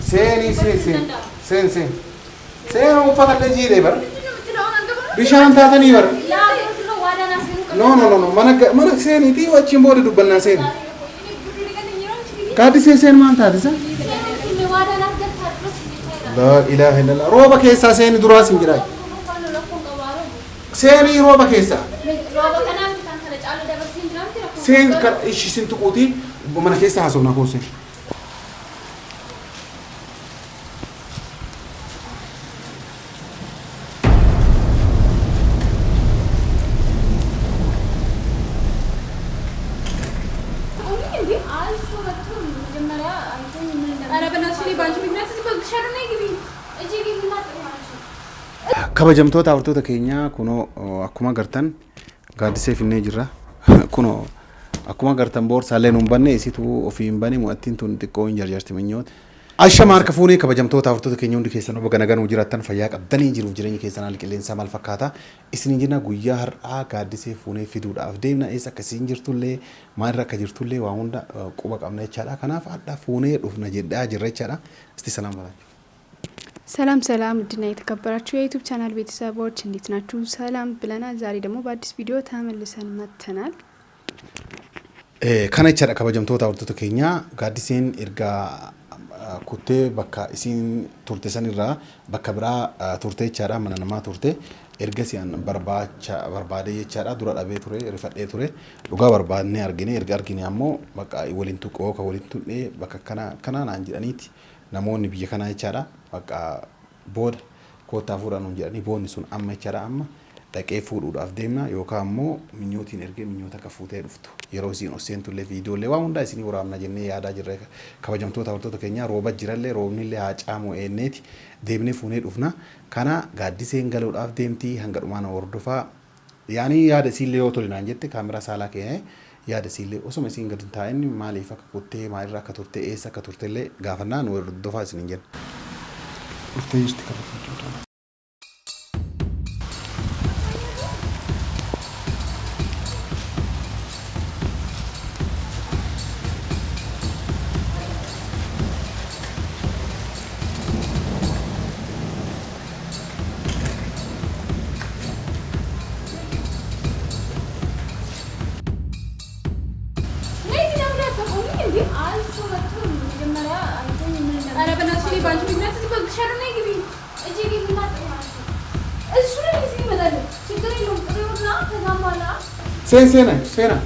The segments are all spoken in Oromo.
Seeni seen seen uffata illee jiidhee bara bishaan taatanii bara no mana seeniitii achiin booda dubbannaa seeni gaaddisee seen maal taatisa la ilaha illallah rooba keessaa seeni duraas hin jiraa seeni rooba keessaa seen kan ishi sin tuquutii mana keessaa haasofnaa koosee kabajamtoota hordoftoota keenyaa kunoo akkuma gartan gaaddisee finnee jirra kunoo akkuma gartan boorsaalee nuun banne isituu ofii hin bane mu'attiin tun xiqqoo hin jarjarti minyoota ashama harka fuunee kabajamtoota hordoftoota keenya hundi keessan obbo ganaganuu jiraattan fayyaa qabdanii jiruuf jireenya keessan haala qilleensaa maal fakkaata isiniin jenna guyyaa har'aa gaaddisee fuunee fiduudhaaf deemna eessa akkasiin jirtullee maalirra akka jirtullee waa hunda quba qabna jechaadha kanaaf hadha fuunee dhufna jedhaa jirra jechaadha isti salaam barachu ሰላም ሰላም ድና የተከበራችሁ የዩቲዩብ ቻናል ቤተሰቦች እንዴት ናችሁ? ሰላም ብለናል። ዛሬ ደግሞ በአዲስ ቪዲዮ ተመልሰን መጥተናል። ከነቻዳ ከበጀምቶታ ወርቶቶ ኬኛ ጋዲሴን ኤርጋ ኩቴ በካ ኢሲን ቱርቴ ሰኒራ በካ ብራ ቱርቴ ቻዳ መናነማ ቱርቴ ኤርገሲያን በርባዴ የቻዳ ዱራ ዳቤ ቱሬ ሪፈዴ ቱሬ ዱጋ በርባድኔ አርጊኔ ኤርጋ አርጊኔ አሞ በቃ ወሊንቱ ቆ ከወሊንቱ በካ ከና ናንጂዳኒቲ namoonni biyya kanaa jechaadha bakka booda kootaa fuudhan jedhanii boonni sun amma jechaadha amma dhaqee fuudhuudhaaf deemna yookaan ammoo minyootiin ergee minyoota akka fuutee dhuftu yeroo isiin osseentu illee viidiyoolee waan hundaa isinii waraabna jennee yaadaa jirre kabajamtoota hordoftoota keenyaa rooba jirallee roobni illee haa caamu eenneeti deemnee fuunee dhufna kana gaaddiseen galuudhaaf deemtii hanga dhumaan hordofaa yaani yaada isiillee yoo tolinaan jette kaameraa saalaa keenyee yaada isiillee osuma isiin gadi taa'in maaliif akka kuttee maalirra akka turte eessa akka turtellee gaafannaa nu hordofaa isiniin jenna. Turtee jirti kabajamtoota. Sena.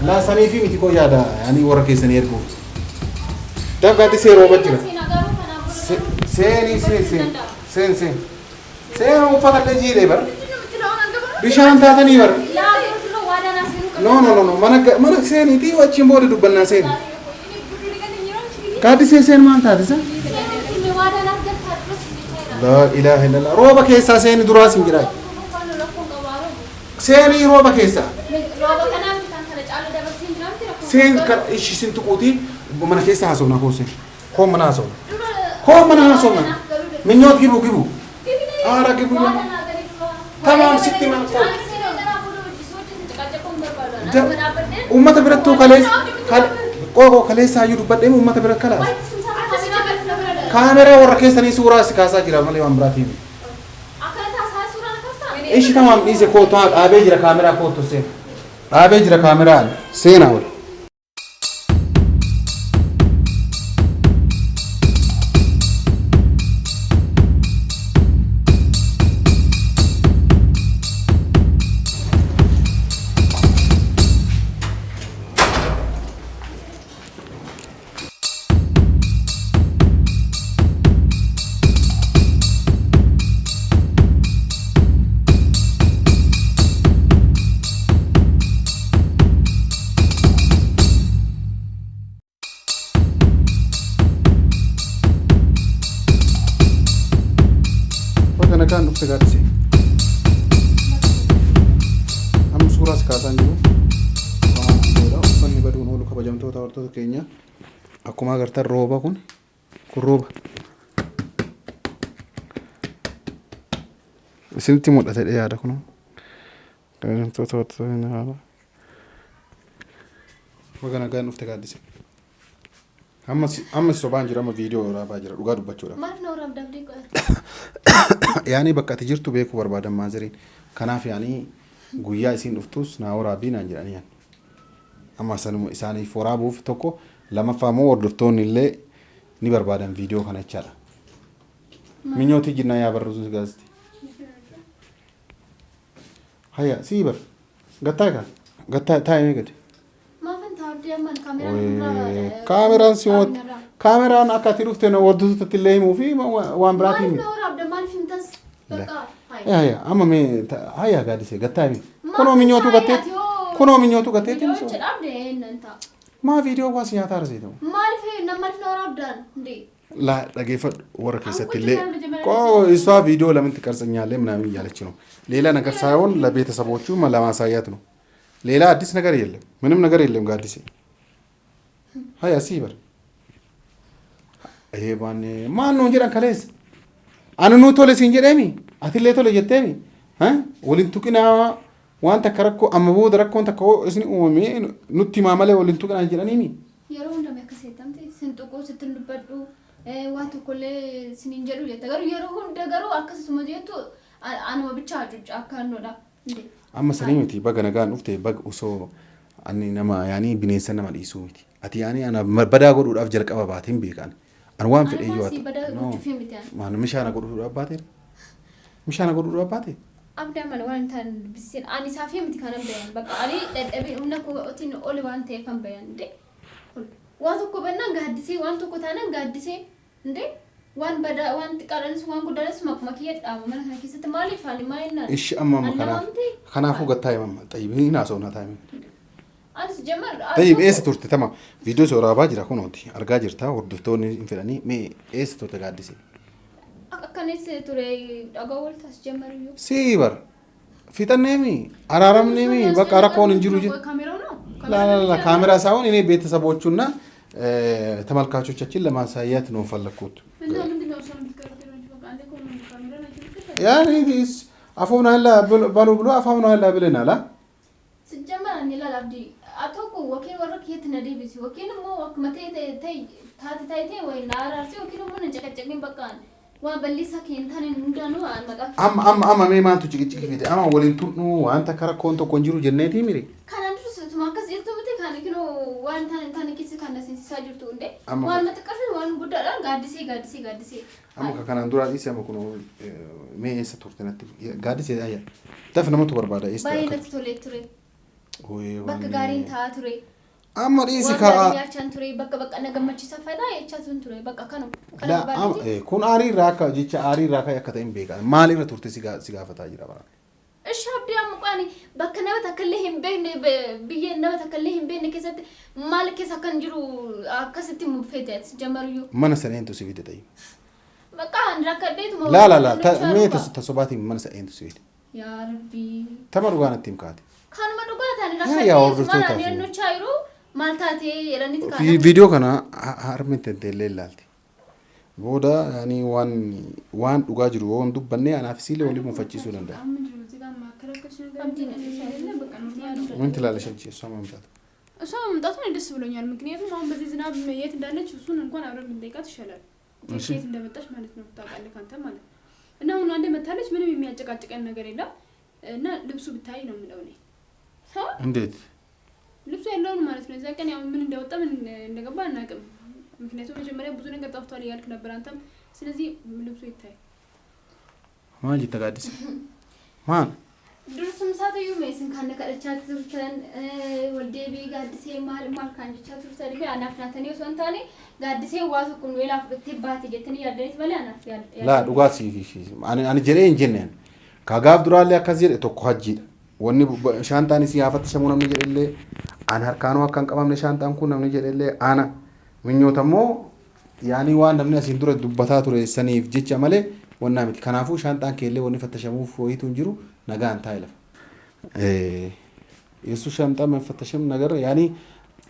La sanii fi miti koo yaada yani warra keessanii ergu. Dabgaati seeroo bajjira. Seen uffata illee jiidhee bara. Bishaan taatanii bara. No mana seeniitii achiin booda dubbannaa seeni. Gaaddisee seen maal taatisa? La ilaha illallah rooba keessaa seeni duraas hin jiraa. seeni rooba keessaa seen kan ishi sin tuquutii mana keessaa haasofna koosee koo mana haasofna minyoot gibu aara gibu tamaam sitti man ummata birattuu kaleessaa iyyuu dubbadhee ummata birat kalaas kaameraa warra keessanii suuraa si kaasaa jira malee waan biraatiin ايش تمام ايزي كوتو ابي جرا كاميرا كوتو سين ابي جرا كاميرا سين اول kan ufte gaadise am suuraa kaasan jiru uffanni baduun oolu kabajamtoota hordoftoota keenya akkuma agartan rooba kun rooba isinitti mul'ate yaada kun kabajamtoota hordoftoota wagana gaan ufte gaadise amma sobaan jira amma viidiyoo waraabaa jira dhugaa dubbachuudha. Maal na waraabdaa abdii Yaani bakka ati jirtu beekuu barbaadan maaziriin. Kanaaf yaani guyyaa isiin dhuftus naa waraabii naan jedhanii yan. Amma sanuma isaaniif waraabuuf tokko lamaffaa moo hordoftoonni illee ni barbaadan viidiyoo kana jechaadha. Minyooti jinnaa yaa barruusus gaaziti. Hayya sii bar gattaa taa'ee gadi. Kaameraan si wot kaameraan akka ati dhufte hordoftootatti illee himuu fi waan biraatii himi. Hayya amma mee hayya gaadisee gattaa himi. Kunoo minyootu gatteetti miso. Maa viidiyoo waa si nyaataa arsiitamu. Maaliif na waraabdaan ndee. La dhageeffadhu warra keessatti illee isaa viidiyoo lamatti qarxanyaalee ምናምን እያለች ነው ሌላ ነገር ሳይሆን ለቤተሰቦቹ ለማሳየት ነው ሌላ አዲስ ነገር የለም ምንም ነገር የለም ጋዲሴ ሃያ ሲበር ይሄ ማን ነው እንጀራን ከለስ አንኑ ቶለ ሲንጀደሚ አትሌ ቶለ ጀተሚ ወሊንቱቅና ዋንተ ከረኮ አመቦ ደረኮን ተኮ እስኒ ኡሚ ኑቲ ማማለ ወሊንቱቅና እንጀራኒሚ yeroo hunda meekkaseetamte sintuqoo sittin dubbadhu waan tokkollee siniin jedhu jette garuu yeroo hunda garuu akkasuma jettu anuma bichaa cuucca akkaannoodha. Amma sanii miti baga nagaan dhufte baga osoo ani nama yaani bineensa nama dhiisuu miti. Ati yaani ana badaa godhuudhaaf jalqaba baateen beekan. Ani waan fedhe yoo ati maan mishaana godhuudhaaf baatee mishaana godhuudhaaf baatee. Abdii amala waan ta'an bisin ani saafii miti kanan bayan bakka ani dadhabee humna kootiin oli waan ta'eef kan bayan dee. Waan tokko bannaan gaaddisee waan tokko taanaan gaaddisee ndee waan badaa waan xiqqaadhaanis waan guddaanis makuma kiyyadhaama mana kana keessatti maaliif haali maalinnaan. Ishi amma kanaafuu gattaa himama xayyibii naasoo taa'ime. Anis jammar. Tayyib eessa turte tama viidiyoo soraabaa jira kunooti argaa jirta hordoftoonni hin fedhanii mee eessa turte gaaddisee. Akkanis ture dhagaa waltaas jammariyyuu. Siibar fixanneemi araaramneemi bakka rakkoon hin jiru jiru. ላ ካሜራ ሳይሆን እኔ ቤተሰቦቹና ተመልካቾቻችን ለማሳየት ነው ፈለኩት። ያኔ ዲስ አፎና አላ ባሉ ብሎ አፋውና አላ ብለናል አ ሲጀመር እኔ ላላብዲ አቶኩ ወኪል ወረክ የት ነዲብሲ ወኪል ሞ ወክ መቴ ተይ ታታይቴ ወይ ናራሲ ወኪል ሞ ነጨቀጨቅኝ በቃ ዋ በሊሳ ከንታን እንደኑ አልመጣ አማ ሜማንቱ ጭቅጭቅ ፊት አማ ወሊንቱ አንተ ከረኮንቶ ቆንጅሩ ጀነቲ ሚሪ Makas itu betul kan, kino wan tan kisi kan nasi sajur tu unde. Wan mata kasih wan budak lah gadisi. Amma kakak dura isi amma kuno me esa turte nanti gadisi aja. Tapi nama tu berbeda isi. Bayi nanti ture. Bak garin tha ture. Amma isi kah. Wan garin chan ture bak naga macam safada ya chan ture bak kano. Lah kun ari raka jica ari raka ya kata imbeka. Mali na turte siga fata jira bara. الشاب يا مقاني بكنا بتكلهم بين بيجنا بتكلهم بين كذا مالك كذا كنجرو كستي مفيدات جمريو ما نسأين تسوي ده طيب مكان ركضت لا مية تصباتي ما نسأين تسوي يا ربي تمر وانا تيم كاتي كان ما نقول ثاني ركضت ما أنا إنه شايرو مالتاتي رني تكلم في فيديو كنا هرمت الدليل لالتي بودا يعني وان تجاجرو وان دب بني أنا في سيله ولي مفتشي سولندا وانت لا ليش انت سامع ممتاز سامع ممتاز انا دس ብሎኛል ምክንያቱም አሁን በዚህ ዝናብ የት እንዳለች እሱን እንኳን አብረን ብንጠይቃት ይሻላል የት እንደመጣች ማለት ነው ታውቃለህ ካንተ ማለት እና አሁን አንዴ መታለች ምንም የሚያጨቃጭቀን ነገር የለም እና ልብሱ ብታይ ነው የምለው እኔ እንዴት ልብሱ ያለውን ማለት ነው እዛ ቀን ያው ምን እንደወጣ ምን እንደገባ አናውቅም ምክንያቱም መጀመሪያ ብዙ ነገር ጠፍቷል እያልክ ነበር አንተም ስለዚህ ልብሱ ይታይ ማን ይተጋድስ ማን ድርሱም ሳተዩ ሜስን ካነ ከለቻት ዝርተን ወልዴቢ ጋድሴ ማል ካንቻት ዝርተን ቢ አናፍናተን ይወንታኔ ጋድሴ ዋሱኩን ወላ ፍትባት ጀተን ያደረስ በለ አናፍ ያለ ላ ዱጋሲ ፊ አን ጀሬ እንጀነን ካጋብ ዱራለ ያከዚር ቶኮ ሀጂ ወኒ ሻንጣኒ ሲያፈት ሸሙና ምን ጀለ አን ሀርካኑ አካን ቀባምነ ሻንጣን ኩን ነው ጀለ አና ምኞተሞ ያኒ ዋን ነምነ ሲንዱረ ዱበታ ቱረ ሰኒፍ ጅቻ ማለ ወና ምት ከናፉ ሻንጣን ከለ ወኒ ፈተሸሙ ፎይቱ እንጅሩ ነገ አንተ አይለፍ የሱ ሻንጣ መፈተሽም ነገር ያኒ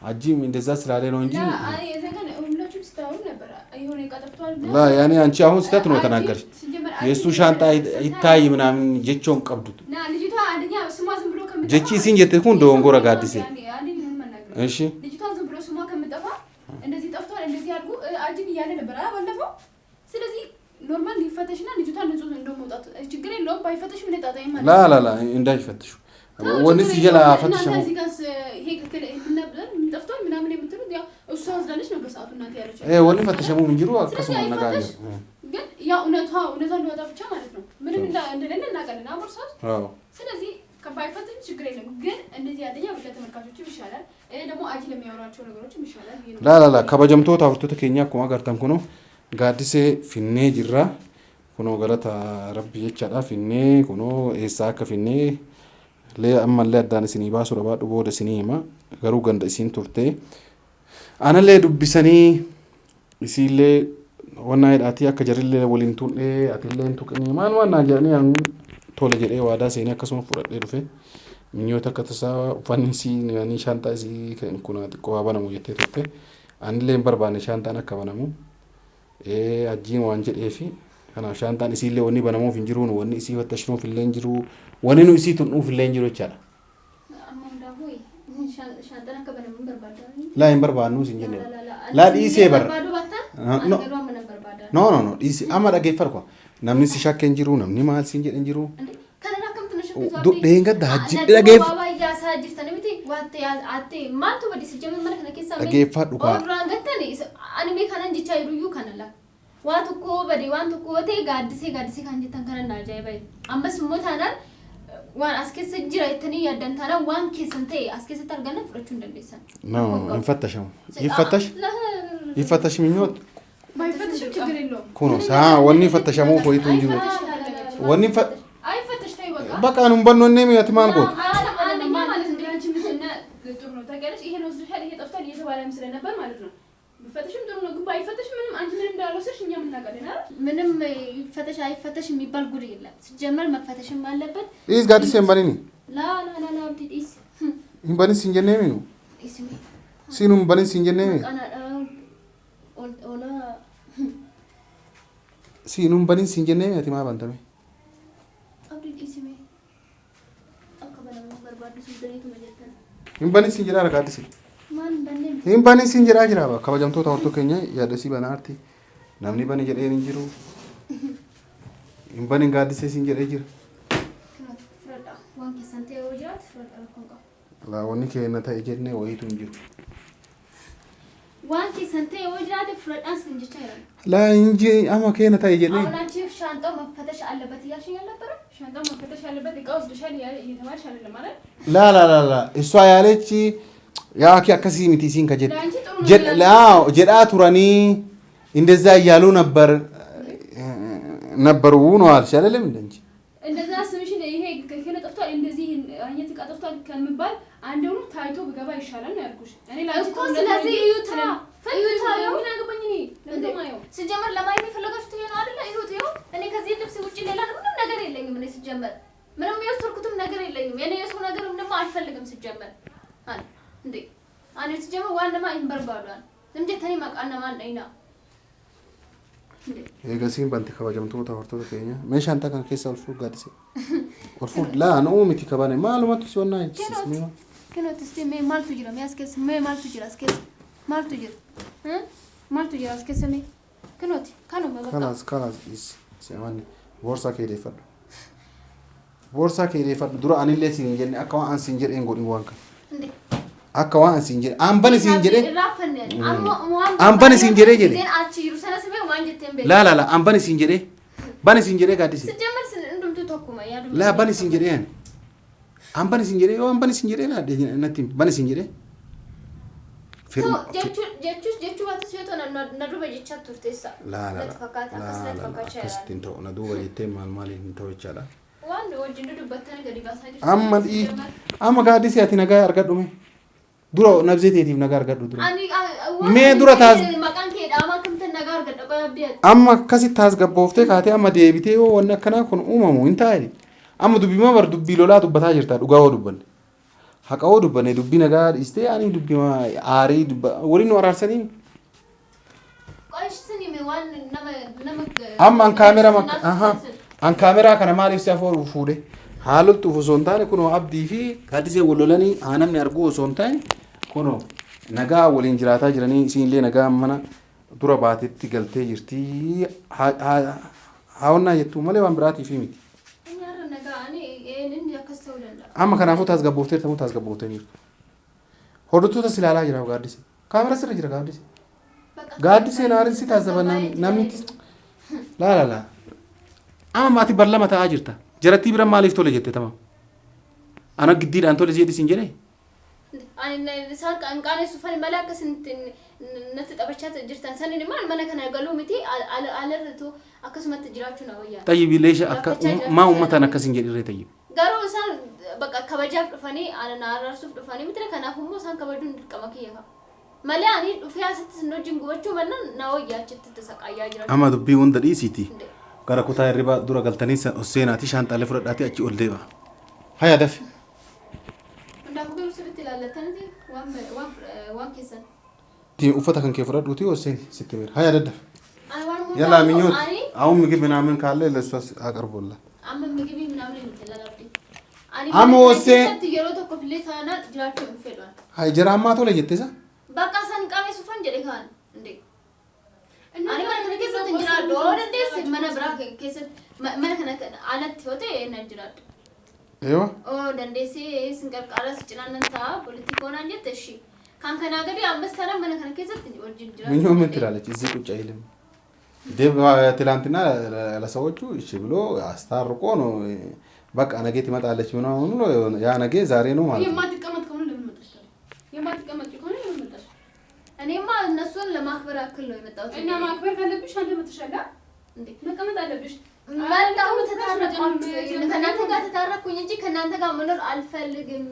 አጂም እንደዛ ስላለ ነው እንጂ አይ የዘገነ ሁላችሁም ስታውሩ ነበር አይሆነ ይቀጥቷል ላ ያኒ አንቺ አሁን ስህተት ነው ተናገርሽ የሱ ሻንጣ ይታይ ምናምን ጀቾን ቀብዱት ና ልጅቷ አንደኛ ስሟ ዝም ብሎ ከምጠፋ ጀቺ ሲንጀት ኩን ዶንጎራ ጋዲሴ እሺ ልጅቷ ዝም ብሎ ስሟ ከምጠፋ እንደዚህ ጠፍቷል እንደዚህ ሲያድጉ አጅብ እያለ ነበር ባለፈው። ስለዚህ ኖርማል ሊፈተሽና ልጅቷን ንጹህ እንደሞጣት ችግር የለውም። ባይፈተሽ ምን ጣጣ ይማል ላ እንዳይፈተሹ ወንስ ይጀላ ፈተሽው እዚህ ጋር ይሄ ክክል እንነብለን ምንጠፍቷል ምናምን የምትሉት ያው እሷ ወስዳለች ነው በሰዓቱ እናት ያለችው ወንስ ፈተሽው ምን ጅሩ አከሰው ነገር ግን ያው እውነቷን ሊወጣ ብቻ ማለት ነው። ምንም እንደሌለ እናቀልና አሞርሳት ስለዚህ ባይፈተሽ ችግር የለም። ግን እንደዚህ ያደኛ ለተመልካቾችም ይሻላል ደግሞ አጂ ለሚያወራቸው ነገሮችም ይሻላል። ላ ከበጀምቶታ አውርቶተ ኬኛ ኮማ ጋርታም ኮኖ ጋዲሴ ፊኔ ጅራ ኮኖ ገለታ ረቢ የቻዳ ፊኔ ኮኖ ኤሳ ከፊኔ ለ አማለ አዳን ሲኒ ባሱ ረባ ዱቦ ደሲኒማ ገሩ ገንደ ሲን ቱርቴ አነለ ዱቢሰኒ ሲለ ወና ሄዳቲ አከጀርለ ወሊንቱን አትለ እንቱቅኒ ማን ዋና ጃኒ ያን ቶለ ጀዴ ዋዳ ሲኒ አከሱም ፉረዴ ዱፌ ሚኞታ ከተሳ ፋኒሲ ኒ ሻንጣ ሲ ከንኩና ቆባባና ሙየቴ ቱርቴ አንለ በርባነ ሻንጣና ከበናሙ አጂን ዋን ጀዴፊ kana shantaan isiillee wanni banamuuf hin jiru wanni isii fattashnuuf illee hin jiru wanni nu isii tunuuf illee hin jiru jechaadha. Laa hin barbaadnu isin jenne. Laa dhiisee bar. No dhiisee amma dhageeffadhu kwa namni si shakke hin jiru namni maal siin jedhe hin jiru. Dheenga dhageef. Dhageeffadhu kwa. waan tokko bade waan tokko ta'e gaaddisee kan jettan kana na ajaa'iba ammas immoo taanaan waan as keessa jira ittanii yaaddan taanaan waan keessan ta'e as keessatti arganna fudhachuu hin dandeessan. No infattashamu ይፈተሽ ምኞት ባይፈተሽ ችግር የለውም ኩኖ ሳ ወኒ ፈተሻሙ ፎይቱ እንጂ ወኒ አይፈተሽ ታይ በቃ ነው በኖ ነው የሚያትማን ጎት አንደኛ ማለት እንደ አንቺ ምንና ጥሩ ነው ታውቂያለሽ። ይሄ ነው ዝሻል ይሄ ጠፍቷል እየተባለም ስለነበር ማለት ነው ፈተሽም ጥሩ ነው። ግን ባይፈተሽ ምንም አንቺ ምንም እንዳልወሰድሽ እኛም እናውቃለን አይደል? ምንም ይፈተሽ አይፈተሽ የሚባል ጉድ የለም። ሲጀመር መፈተሽም አለበት። ኢዝ ጋዲስ ኤምባኒ ላ ዲስ ኤምባኒ ሲንጀኔሚ ነው ሲኑም ባኒ ሲንጀኔሚ ኦና ሲኑም ባኒ ሲንጀኔሚ አቲማ ባንተሜ አብዲ ዲስሜ አከበለ በርባዱ ሲደሪቱ መጀተን ኤምባኒ ሲንጀራ ጋዲስ hin bani sin jira jira ba kabajamtoota horto keenya yaadasi banaarti namni bani jedheen hin jiru hin bani gaaddisee sin jedhee jira la wanni keenya ta'e jennee wayitu hin jiru waan keessan ta'e yoo jiraate fudhadhaan sin jecha jiran la inji ama keenya ta'e jennee አሁናችሁ ሻንጣው መፈተሽ አለበት እያልሽኝ አልነበረ? ሻንጣው መፈተሽ አለበት እቃ ወስደሻል እየተባልሽ አይደለም ማለት la እሷ ያለች yaa ki akkasii miti siin ka jedhaa turanii እንደዛ እያሉ ነበሩ ነው አልሽ አይደለም እንዴ? እንደዛ ስምሽን ይሄ ከከለ ጠፍቷል እንደዚህ አይነት እቃ ጠፍቷል ከመባል አንደው ታይቶ በገባ ይሻላል ነው ያልኩሽ። እኔ እኮ ስለዚህ እዩታ ምን አገባኝ እኔ ለምንድነው ሲጀመር ለማየት የፈለጋችሁት ይሄ ነው አይደለ? እዩት ይኸው እኔ ከዚህ ልብስ ውጪ ሌላ ምንም ነገር የለኝም። እኔ ሲጀመር ምንም የወሰድኩትም ነገር የለኝም። የኔ የሱ ነገርም ደግሞ አልፈልግም ሲጀመር አለ እንዴ አንተ ሲጀመር ዋናማ ይንበርባሏል እንጀተኔ ማቃና ማን አይና እንዴ ኤገሲን ባንቲ kabajamtoota hortoota keenya meeshaan takan keessa ol fuu gaadise ol fuu la no miti kabane maalumatu sonna ismeema kenooti stime maaltu jira me askes me maaltu jira askes maaltu jira askes me kenooti kanuma bakka kalas is semani borsa keedefadhu borsa keedefadhu dura anillee siin jenne akka waan siin jedheen godhin waan kan እንዴ akka waan siin jedhe ambani siin jedhe amma ambani siin jedhe jedhe zen achiru sana sime waan jetteen be la ambani siin jedhe bani siin jedhe gaadise ሲጀመር እንደምቱ ተኩማ ያዱ la bani siin jedhe ambani siin jedhe yoo ambani siin jedhe natti bani siin jedhe jechu baatu seeto na duba jecha turteessa la fakkaata fakkaachaa akkasitti ta'u na duba jettee maal hin ta'u jechaadha waan wajjin dubbatanii gadi baasaa jirtu amma gaadise ati nagaa argadhume dura nabzeetiif nagaa argadhu dura mee dura taas maqaan kee dhaamaa kamtan nagaa argadha qoy abdii amma akkasitti taas gabbooftee kaatee amma deebitee yoo wanni akkanaa kun uumamu hin taa'e amma dubbiima bar dubbii lolaa dubbataa jirta dhugaa hoo dubbanne haqa hoo dubbanne dubbii nagaa dhiistee ani dubbiima aarii waliin nu araarsanii qoyishsini mee waan nama amma an kaameraa kana maaliif si afoo fuudhe haalottu osoo hin taane kunoo abdii fi gaadisee wallolanii namni arguu osoo hin taane kunoo nagaa waliin jiraataa jiranii isiinillee nagaa mana dura baatetti galtee jirti haawannaa jettu malee waan biraatii fi miti. Amma kanaafuu tasgabboofteerta moo tasgabbooftaniiru. Hordoftoota si ilaalaa jira gaaddise. Kaamera sirra jira gaaddise. Gaaddise naarinsi taasifaman namni laa. Amma maatii barlama ta'aa jirta. Jarattii bira maaliif tole jette tamam. Ana giddiidhaan tole jedhi siin jedhee. Ani isaan qaanessu fani malee akkasitti natti taphachaa jirtan saniin maal mana kana galuu miti alarratu akkasumatti jiraachuu na wayyaa. Tayyib leesha akka maa uummataan akkasiin jedhirree tayyib. Garuu isaan bakka kabajaaf dhufanii ana araarsuuf dhufanii miti kanaafuu immoo isaan kabajuun dirqama kiyya qaba. Malee ani dhufee asitti sin wajjin gubachuu mannaan na wayyaa achitti saqayyaa jira. Amma dubbii hunda dhiisiiti. Gara kutaa hirribaa dura galtanii seenaatii shaantaalee fudhadhaatee achi ol deema. Haya dafi. Ndaku garuu sirriitti ilaallataniiti waan keessan. Uffata kan kee fudhadhuutii ol seeni sitti beera. Haya daddafi. Yalla minyoot. Aሁን ምግብ ምናምን ካለ ለሷ አቀርቦላ amma ምግብ ምናምን እንተላላብኝ amma ወሴ yeroo tokko fillee taanaan jiraachuu hin fedhan hay jiraammaa tola jetteesa bakka san qaamee sufan jedhe kaan inde ani mana kana keessatti jiraadhu oo dandeessi mana biraa keessatti mana kana alatti yoo ta'e na jiraadhu eewa oo dandeessi sin qarqaras cinaanan ta'a politikoonaan jette እሺ kan kana gadi ammas taana mana kana keessatti wajjin jiraadhu ምኞ ምን ትላለች እዚህ ቁጭ አይልም ደብ ትላንትና ለሰዎቹ እሺ ብሎ አስታርቆ ነው በቃ ነገ ትመጣለች ምናምን ነው ያ ነገ ዛሬ ነው ማለት ነው የማትቀመጥ ከሆነ ለምን መጣሽ የማትቀመጥ ከሆነ ለምን መጣሽ እኔማ እነሱን ለማክበር አክል ነው የመጣሁት እና ማክበር ካለብሽ አንተ መተሻላ እንዴ መቀመጥ አለብሽ ማልታው ተታረቁት ከናንተ ጋር ተታረቁኝ እንጂ ከናንተ ጋር መኖር አልፈልግም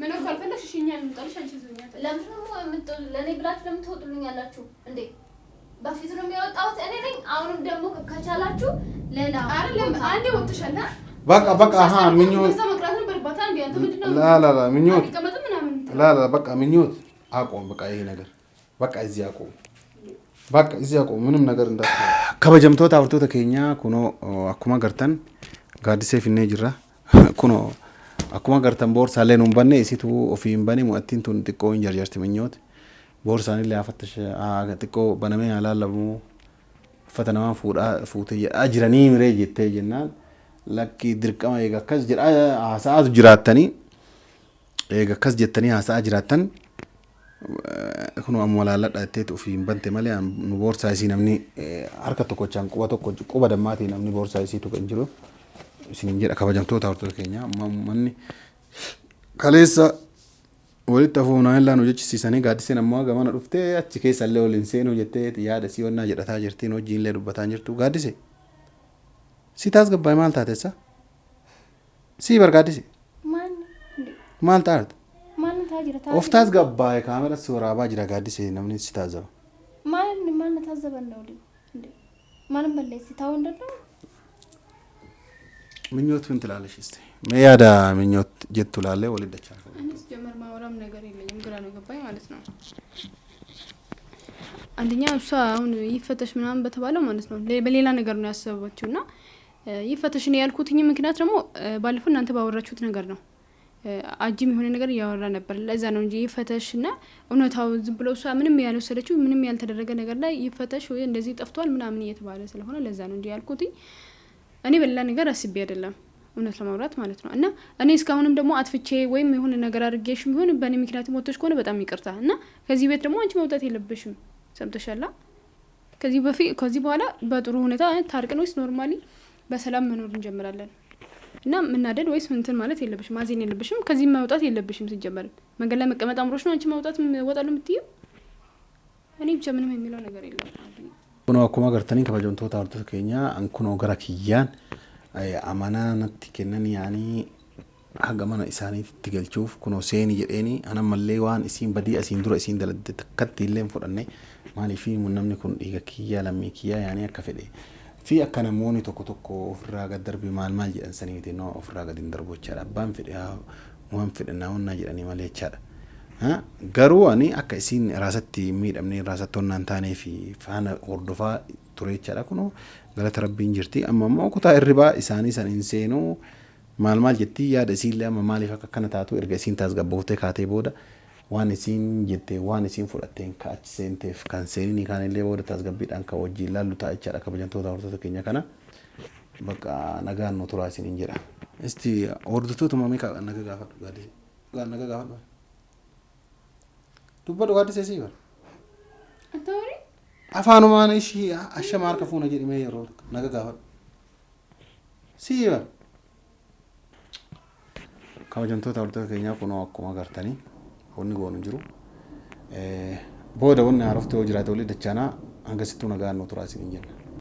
መኖር ካልፈለግሽ እሺ እኛ እንምጣልሽ አንቺ ዝኛታ ለምን ነው የምትል ለኔ ብላችሁ ለምን ትወጡልኛላችሁ እንዴ በፊት ነው የሚያወጣውት እኔ ነኝ አሁንም ደግሞ ከቻላችሁ ሌላ አይደለም አንዴ ወጥሻላ በቃ አሃ ምኞት እዛ መቅራት ነበርባት አንዴ አንተ ምንድነው ላ ምኞት ይቀመጥ ምናምን ላ በቃ ምኞት አቆም በቃ ይሄ ነገር በቃ እዚህ አቆም በቃ እዚህ አቆም ምንም ነገር እንዳት ከበጀምቶታ አውርቶታ ከኛ ኩኖ አኩማ ገርተን ጋዲሴ ፍኔ ጅራ ኩኖ አኩማ ገርተን ቦርሳ ለኑን በኔ ሲቱ ኦፊን በኔ ሙአቲን ቱን ጥቆ እንጀርጀርቲ ምኞት ቦርሳን ሊያፈተሽ ጥቆ በነሜ ያላለሙ ፈተናዋ ፉት አጅረኒ ምሬ ጀቴ ጀናል ለኪ ድርቀማ የጋከስ ጅራ አሳአቱ ጅራተኒ የጋከስ ጀተኒ አሳአ ጅራተን ኩኑ አሞላላ ዳቴት ኡፊን በንቴ ማለ ኑ ቦርሳ ሲ ነምኒ አርከ ተኮቻን ቁባ ደማቲ ነምኒ ቦርሳ ሲ ቱ ከንጅሮ ሲንጀራ ከበጀምቶ ታውርቶ ከኛ ማን ከሌሳ walitti afuunaa illaa nu jechisiisanii gaaddiseen ammoo gamana dhuftee achi keessa illee waliin seenuu jettee yaada si wannaa jedhataa jirtiin hojiin illee dubbataa jirtu gaaddise si taas gabbaa'e maal taateessa si bargaaddise maal taata of taas gabbaa'e kaamera si waraabaa jira gaaddise namni si taazaba ማን ታዘበነው እንዴ ማንም በለሲ ታው እንደለው ምኞት ምን ትላለሽ እስቲ መያዳ ምኞት ጀቱ ላለ ወልደቻ እኔስ ጀመር ማወራም ነገር የለኝም ግራ ነው ገባኝ ማለት ነው አንደኛ እሷ አሁን ይፈተሽ ምናምን በተባለው ማለት ነው በሌላ ነገር ነው ያሰበችውና ይፈተሽ ነው ያልኩትኝ ምክንያት ደግሞ ባለፈው እናንተ ባወራችሁት ነገር ነው አጂም የሆነ ነገር ያወራ ነበር ለዛ ነው እንጂ ይፈተሽና እውነታው ዝም ብሎ እሷ ምንም ያልወሰደችው ምንም ያልተደረገ ነገር ላይ ይፈተሽ ወይ እንደዚህ ጠፍቷል ምናምን እየተባለ ስለሆነ ለዛ ነው እንጂ ያልኩትኝ እኔ በሌላ ነገር አስቤ አይደለም እውነት ለማውራት ማለት ነው እና እኔ እስካሁንም ደግሞ አጥፍቼ ወይም የሆነ ነገር አድርጌሽም ይሁን በእኔ ምክንያት ሞተሽ ከሆነ በጣም ይቅርታ እና ከዚህ ቤት ደግሞ አንቺ መውጣት የለብሽም ሰምተሻላ ከዚህ በኋላ በጥሩ ሁኔታ ታርቀን ወይስ ኖርማሊ በሰላም መኖር እንጀምራለን እና ምናደድ ወይስ እንትን ማለት የለብሽም ማዜን የለብሽም ከዚህ መውጣት የለብሽም ሲጀመር መንገድ ላይ መቀመጥ አምሮሽ ነው አንቺ መውጣት ወጣሉ የምትይው እኔ ብቻ ምንም የሚለው ነገር የለም ኩኖ አኩማ ገርተኒ ከበጀምቶ ታውርቶ ከኛ አንኩኖ ገራኪያን አማናነቲ ከነኒ ያኒ ሀገማና ኢሳኒ ትገልቹፍ ኩኖ ሴኒ ጀዴኒ አና መሌ ዋን ኢሲን በዲ አሲን ዱረ ኢሲን ደለደ ተከትይለም ፎደነ ማኒ ፊ ሙነምኒ ኩን ዲገኪያ ለሚኪያ ያኒ አከፈደ ፊ አከነ ሞኒ ቶኮ ፍራጋ ደርቢ ማልማል ጀን ሰኒቲ ኖ ፍራጋ ዲንደርቦቻ አባን ፍዲያ ሙን ፍድና ወና ጀኒ ማለቻ ገሩ አኒ አከ ኢሲን ራሰቲ ሚደምኒ ራሰቶና አንታኔ ፊ ፋና ወርዶፋ ቱሬቻ ኩኖ galata rabbiin jirti amma ammoo kutaa irribaa isaanii san hin seenu maal jetti yaada isiillee amma maaliif akka kana taatu erga isiin taasgabbootee kaatee booda waan isiin jettee waan isiin fudhatteen ka'achi seenteef kan seenii kaanillee booda tasgabbiidhaan kan wajjin ilaallu ta'a jechaadha kabajamtoota hordoftoota keenya kana bakka nagaan nu turaa isiniin jedha. Isti hordoftoota mamii naga gaafadhu gaaddisee naga gaafadhu dubbadhu gaaddisee sii bara. Atawari? Afaanumaan ishii ashama harka fuuna jedhimee yeroo naga gaafadhu sii bara. Kabajamtoota hordoftoota keenyaa kunoo akkuma agartanii wanni goonu jiru. Booda wanni haarofte hojii jiraate olii dachaanaa hanga sittuu nagaan nu turaa isiniin jenna.